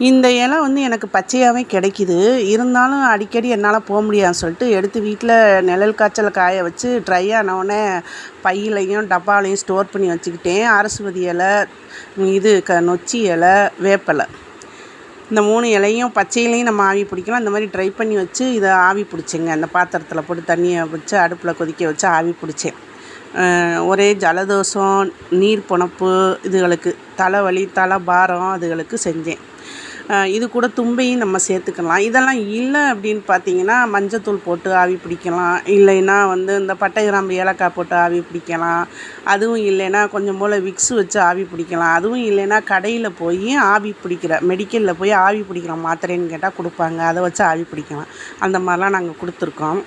இந்த இலை வந்து எனக்கு பச்சையாகவே கிடைக்கிது. இருந்தாலும் அடிக்கடி என்னால் போக முடியாதுன்னு சொல்லிட்டு எடுத்து வீட்டில் நிழல் காய்ச்சல காய வச்சு ட்ரை ஆனவுடனே பையிலையும் டப்பாலையும் ஸ்டோர் பண்ணி வச்சுக்கிட்டேன். அரசுவதி இலை, இது நொச்சி இலை, வேப்பலை, இந்த 3 இலையும் பச்சையிலையும் நம்ம ஆவி பிடிக்கலாம். இந்த மாதிரி ட்ரை பண்ணி வச்சு இதை ஆவி பிடிச்சேங்க. அந்த பாத்திரத்தில் போட்டு தண்ணியை வச்சு அடுப்பில் கொதிக்க வச்சு ஆவி பிடிச்சேன். ஒரே ஜலதோஷம், நீர் புணப்பு, இதுகளுக்கு தலைவலி, தலை பாரம் இதுகளுக்கு செஞ்சேன். இது கூட தும்பையும் நம்ம சேர்த்துக்கலாம். இதெல்லாம் இல்லை அப்படின்னு பார்த்தீங்கன்னா மஞ்சத்தூள் போட்டு ஆவி பிடிக்கலாம். இல்லைன்னா வந்து இந்த பட்டை, கிராம்பு, ஏலக்காய் போட்டு ஆவி பிடிக்கலாம். அதுவும் இல்லைன்னா கொஞ்சம் போல் விக்ஸ் வச்சு ஆவி பிடிக்கலாம். அதுவும் இல்லைன்னா கடையில் போய் ஆவி பிடிக்கிற மெடிக்கலில் போய் ஆவி பிடிக்கிற மாத்திரைன்னு கேட்டால் கொடுப்பாங்க. அதை வச்சு ஆவி பிடிக்கலாம். அந்த மாதிரிலாம் நாங்கள் கொடுத்துருக்கோம்.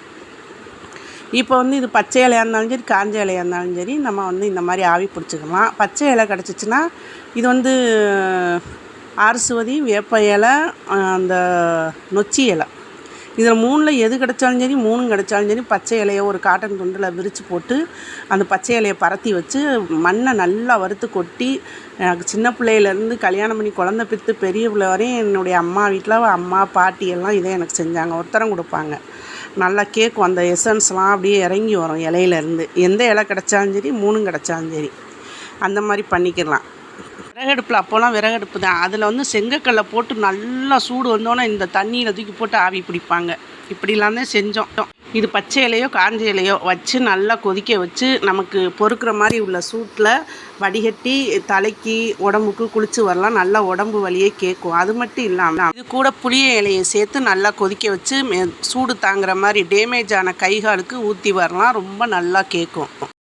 இப்போ வந்து இது பச்சை இலையாக இருந்தாலும் சரி, காஞ்ச இலையாக இருந்தாலும் சரி, நம்ம வந்து இந்த மாதிரி ஆவி பிடிச்சிக்கலாம். பச்சை இலை கிடச்சிச்சின்னா இது வந்து அரசுவதி, வேப்ப இலை, அந்த நொச்சி இலை, இதில் 3ல் எது கிடச்சாலும் சரி, 3 கிடச்சாலும் சரி, பச்சை இலையை ஒரு காட்டன் துண்டில் விரித்து போட்டு அந்த பச்சை இலையை பரத்தி வச்சு மண்ணை நல்லா வறுத்து கொட்டி, எனக்கு சின்ன பிள்ளையிலேருந்து கல்யாணம் பண்ணி குழந்த பெற்று பெரிய பிள்ளை வரையும் என்னுடைய அம்மா வீட்டில் அம்மா பாட்டி எல்லாம் இதை எனக்கு செஞ்சாங்க. ஒருத்தரம் கொடுப்பாங்க. நல்லா கேட்கும். அந்த எசன்ஸ்லாம் அப்படியே இறங்கி வரும் இலையிலேருந்து. எந்த இலை கிடச்சாலும் சரி, 3 கிடச்சாலும் சரி, அந்த மாதிரி பண்ணிக்கலாம். விறகடுப்பில் அப்போலாம் விறகடுப்பு தான். அதில் வந்து செங்கக்கல்லை போட்டு நல்லா சூடு வந்தோன்னே இந்த தண்ணியில் தூக்கி போட்டு ஆவி பிடிப்பாங்க. இப்படிலாம் தான் செஞ்சோம். இது பச்சை இலையோ காஞ்ச இலையோ வச்சு நல்லா கொதிக்க வச்சு நமக்கு பொறுக்கிற மாதிரி உள்ள சூட்டில் வடிகட்டி தலைக்கு உடம்புக்கு குளிச்சு வரலாம். நல்லா உடம்பு வலியே கேட்கும். அது மட்டும் இல்லாமல் இது கூட புளிய இலையை சேர்த்து நல்லா கொதிக்க வச்சு சூடு தாங்குற மாதிரி டேமேஜ் ஆன கைகாலுக்கு ஊற்றி வரலாம். ரொம்ப நல்லா கேட்கும்.